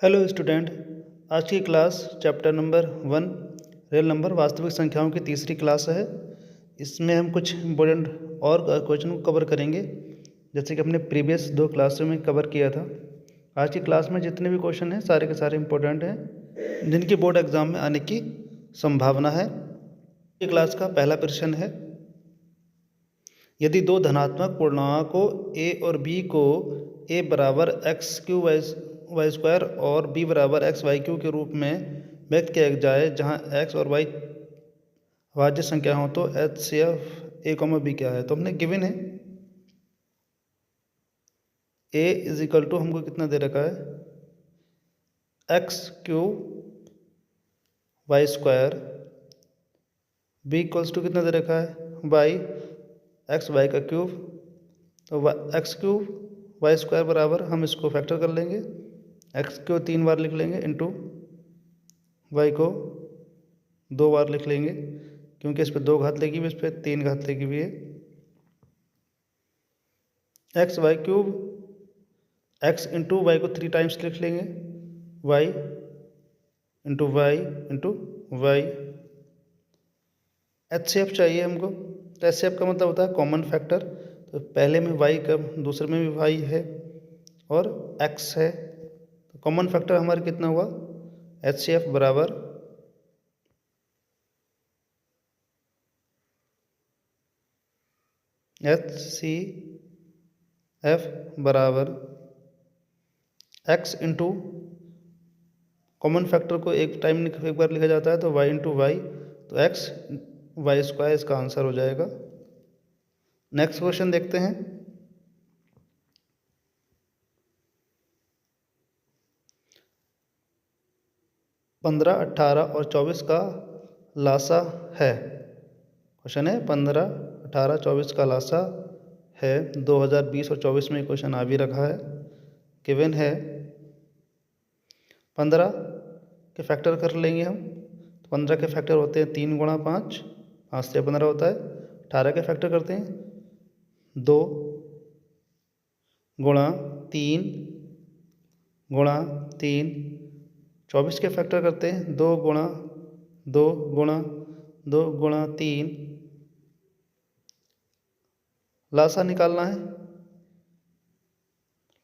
Hello student, आज की class chapter number 1 real number वास्तविक संख्याओं की तीसरी क्लास है। इसमें हम कुछ इम्पोर्टेंट और क्वेश्चन को कवर करेंगे, जैसे कि हमने प्रीवियस 2 क्लासों में कवर किया था। आज की क्लास में जितने भी क्वेश्चन हैं सारे के सारे इम्पोर्टेंट हैं, जिनकी बोर्ड एग्जाम में आने की संभावना है। ये क्लास का पहला प्रश्न है, यदि दो धनात्मक पूर्णांकों a और b को a बराबर एक्स क्यू वाई स्क्वायर और b बराबर एक्स वाई क्यू के रूप में व्यक्त किया जाए, जहां x और y अभाज्य संख्या हो, तो HCF a, b क्या है। तो हमने गिवन है a इज इक्वल टू, हमको कितना दे रखा है, x cube y square, b equals to कितना दे रखा है, वाई एक्स वाई का क्यूब। तो एक्स क्यूब वाई स्क्वायर बराबर, हम इसको फैक्टर कर लेंगे, एक्स को 3 बार लिख लेंगे इंटू वाई को 2 बार लिख लेंगे, क्योंकि इस पर 2 घात लगी हुई, इस पर 3 घात लगी हुई है। X y cube, x into y को 3 टाइम्स लिख लेंगे, y into y into y. HCF चाहिए हमको, तो HCF का मतलब होता है कॉमन फैक्टर। तो पहले में y का, दूसरे में भी y है और x है, तो कॉमन फैक्टर हमारे कितना हुआ, HCF बराबर HCF बराबर x इंटू, कॉमन फैक्टर को एक बार लिखा जाता है, तो y इंटू वाई, तो x वाई स्क्वायर इसका आंसर हो जाएगा। नेक्स्ट क्वेश्चन देखते हैं। पंद्रह, 18 और 24 का लासा है। क्वेश्चन है 15, 18, 24 का लासा है। 2020 और 24 में क्वेश्चन आ भी रखा है। गिवन है 15 के फैक्टर कर लेंगे हम, तो 15 के फैक्टर होते हैं 3 गुणा 5, 5 से 15 होता है। 18 के फैक्टर करते हैं 2 गुणा 3 गुणा 3। 24 के फैक्टर करते हैं 2 गुणा 2 गुणा 2 गुणा 3। लासा निकालना है।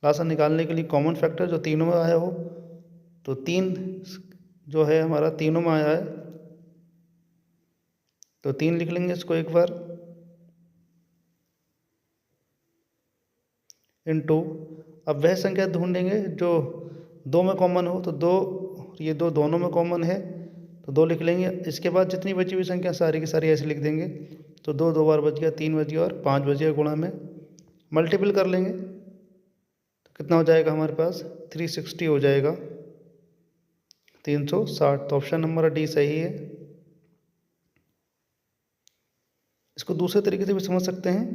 लासा निकालने के लिए कॉमन फैक्टर जो तीनों में आया हो, तो 3 जो है हमारा तीनों में आया है, तो 3 लिख लेंगे इसको एक बार, इनटू, अब वह संख्या ढूंढेंगे जो 2 में कॉमन हो, तो 2, ये 2 दोनों में कॉमन है, तो 2 लिख लेंगे। इसके बाद जितनी बची हुई संख्या सारी की सारी ऐसे लिख देंगे, तो 2 2 बार बच गया, 3 बच गया और 5 बच गया। गुणा में मल्टीपल कर लेंगे, तो कितना हो जाएगा हमारे पास, 360 हो जाएगा, 360। तो ऑप्शन नंबर डी सही है। इसको दूसरे तरीके से भी समझ सकते हैं।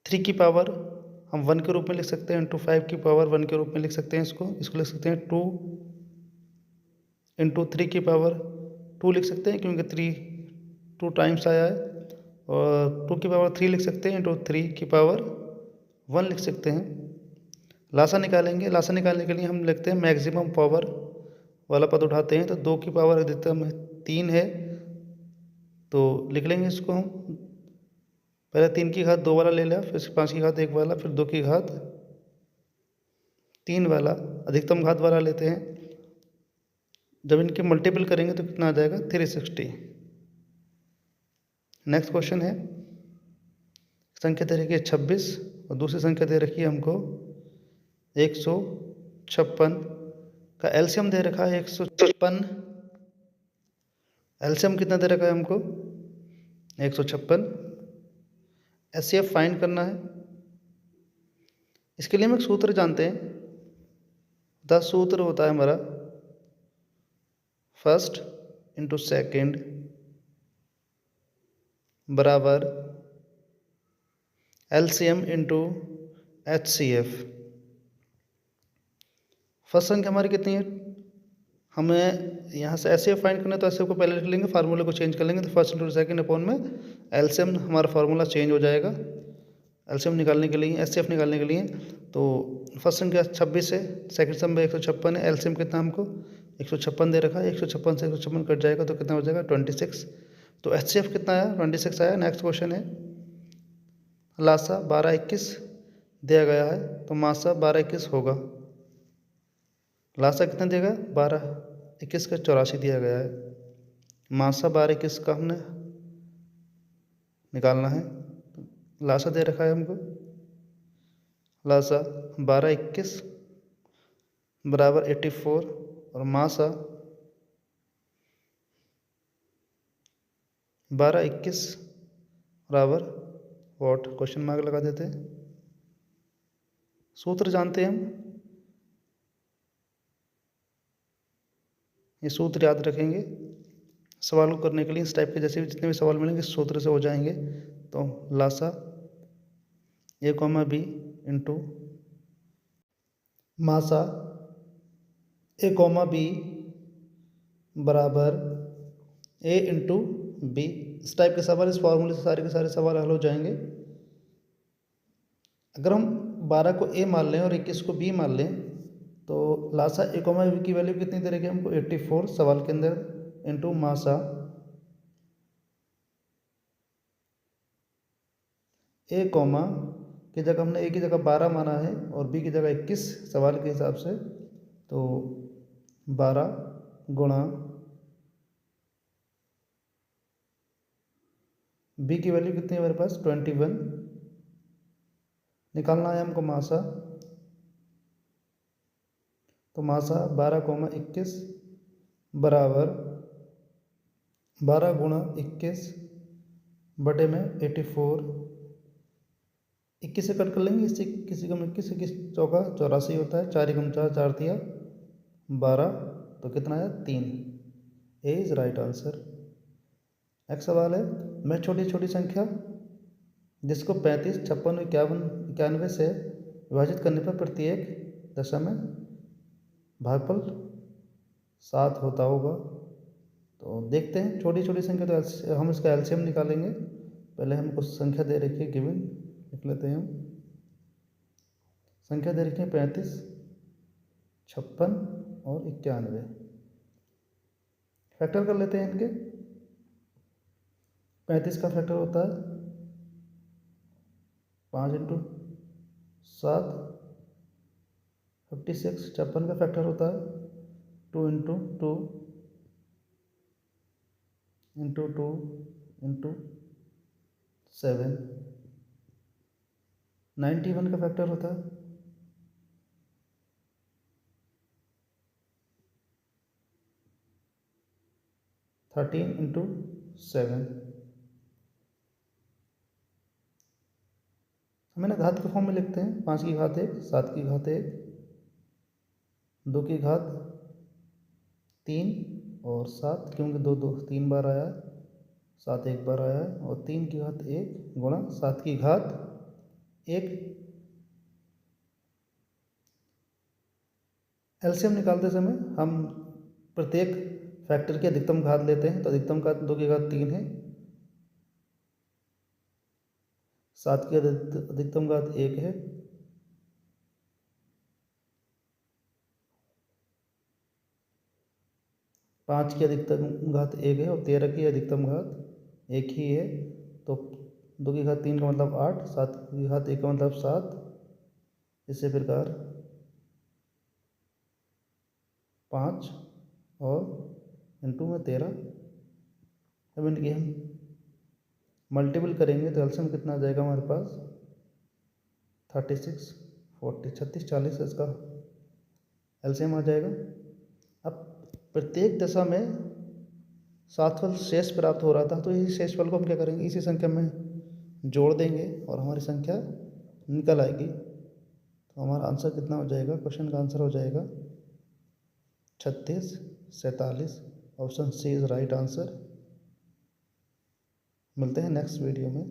3 की पावर हम 1 के रूप में लिख सकते हैं, इंटू 5 की पावर 1 के रूप में लिख सकते हैं। इसको लिख सकते हैं 2 इंटू 3 की पावर 2 लिख सकते हैं, क्योंकि 3 2 टाइम्स आया है। और 2 की पावर 3 लिख सकते हैं, इंटू 3 की पावर 1 लिख सकते हैं। लासा निकालेंगे। लासा निकालने के लिए हम लिखते हैं मैक्सिमम पावर वाला पद उठाते हैं, तो 2 की पावर अधिकतम 3 है, तो लिख लेंगे इसको हम, पहले 3 की घात 2 वाला ले लिया, फिर 5 की घात 1 वाला, फिर 2 की घात 3 वाला, अधिकतम घात वाला लेते हैं। जब इनके मल्टीपल करेंगे तो कितना आ जाएगा, 360। नेक्स्ट क्वेश्चन है, संख्या दे रखी है 26 और दूसरी संख्या दे रखी है हमको 156 का एलसीएम दे रखा है 156। एलसीएम कितना दे रखा है हमको, 156। HCF फाइंड करना है। इसके लिए हम एक सूत्र जानते हैं। 10 सूत्र होता है हमारा, फर्स्ट इंटू सेकेंड बराबर LCM इंटू HCF। फर्स्ट संख्या हमारी कितनी है, हमें यहाँ से HCF फाइंड करना है, तो HCF को पहले लिख लेंगे, फार्मूले को चेंज कर लेंगे, तो फर्स्ट इंटू सेकेंड अपॉन में LCM हमारा फार्मूला चेंज हो जाएगा। एलसीएम निकालने के लिए, एचसीएफ निकालने के लिए। तो फर्स्ट संख्या 26 है, सेकंड संख्या 156 है। एलसीएम कितना हमको 156 दे रखा है, 156 से 156 कट जाएगा तो कितना हो जाएगा 26। तो एचसीएफ कितना आया 26 आया। नेक्स्ट क्वेश्चन है लासा 1221 दिया गया है, तो मासा 1221 होगा। लासा कितना देगा 1221 का 84 दिया गया है। मासा 1221 का हमने निकालना है। लासा दे रखा है हमको, लासा 1221 बराबर 84 और मासा 1221 बराबर वॉट, क्वेश्चन मार्क लगा देते हैं। सूत्र जानते हैं हम, ये सूत्र याद रखेंगे सवाल को करने के लिए। इस टाइप के जैसे भी जितने भी सवाल मिलेंगे सूत्र से हो जाएंगे। तो लासा ए कॉमा बी इंटू मासा ए कॉमा बी बराबर ए इंटू बी। इस टाइप के सवाल इस फॉर्मूले से सारे के सारे सवाल हल हो जाएंगे। अगर हम 12 को ए मान लें और 21 को बी मान लें तो लासा ए कॉमा बी की वैल्यू कितनी दे रखी है हमको 84 सवाल के अंदर, इंटू मासा ए कॉमा की जगह हमने ए की जगह 12 माना है और बी की जगह 21 सवाल के हिसाब से, तो 12 गुणा बी की वैल्यू कितनी है मेरे पास 21 निकालना है हमको मासा। तो मासा 12,21 बराबर 12 गुणा 21 बटे में 84। 21 से कट कर लेंगे, इससे किसी कम 21 21 चौका 84 होता है, 4 एकम 4 4 दिया 12, तो कितना आया 3। ए इज राइट आंसर। नेक्स्ट सवाल है, मैं छोटी छोटी संख्या जिसको 35, 56, 51, 91 से विभाजित करने पर प्रत्येक दशमलव भागफल 7 होता होगा। तो देखते हैं छोटी छोटी संख्या, तो हम इसका एलसीएम निकालेंगे। पहले हम कुछ संख्या दे रखी है गिवन, लिख लेते हैं हम। संख्या दे रखी है 35, 56 और 91। फैक्टर कर लेते हैं इनके। 35 का फैक्टर होता है 5 इंटू 7 56। 56 का फैक्टर होता है 2 इंटू 2 इंटू 2 इंटू 7। 91 का फैक्टर होता है 13 इंटू 7। हम ना घात के फॉर्म में लिखते हैं, 5 की घात 1, 7 की घात 1, 2 की घात 3 और 7, क्योंकि 2 2 3 बार आया है, 7 एक बार आया है, और 3 की घात 1 गुणा 7 की घात 1। एलसीएम निकालते समय हम प्रत्येक फैक्टर की अधिकतम घात लेते हैं, तो अधिकतम घात 2 की घात 3 है, 7 की अधिकतम घात 1 है, 5 की अधिकतम घात 1 है और 13 की अधिकतम घात 1 ही है। तो 2 की घात 3 का मतलब 8, 7 की घात 1 का मतलब 7। इसी प्रकार 5 और इंटू में 13। अब इनकी हम मल्टीपल करेंगे तो एलसीएम कितना आ जाएगा हमारे पास 36, 40, 36, 40 इसका एलसीएम आ जाएगा। अब प्रत्येक दशा में 7 फल शेष प्राप्त हो रहा था, तो इस शेष फल को हम क्या करेंगे, इसी संख्या में जोड़ देंगे और हमारी संख्या निकल आएगी। तो हमारा आंसर कितना हो जाएगा, क्वेश्चन का आंसर हो जाएगा 36, 47। Option c is right answer. मिलते हैं नेक्स्ट वीडियो में।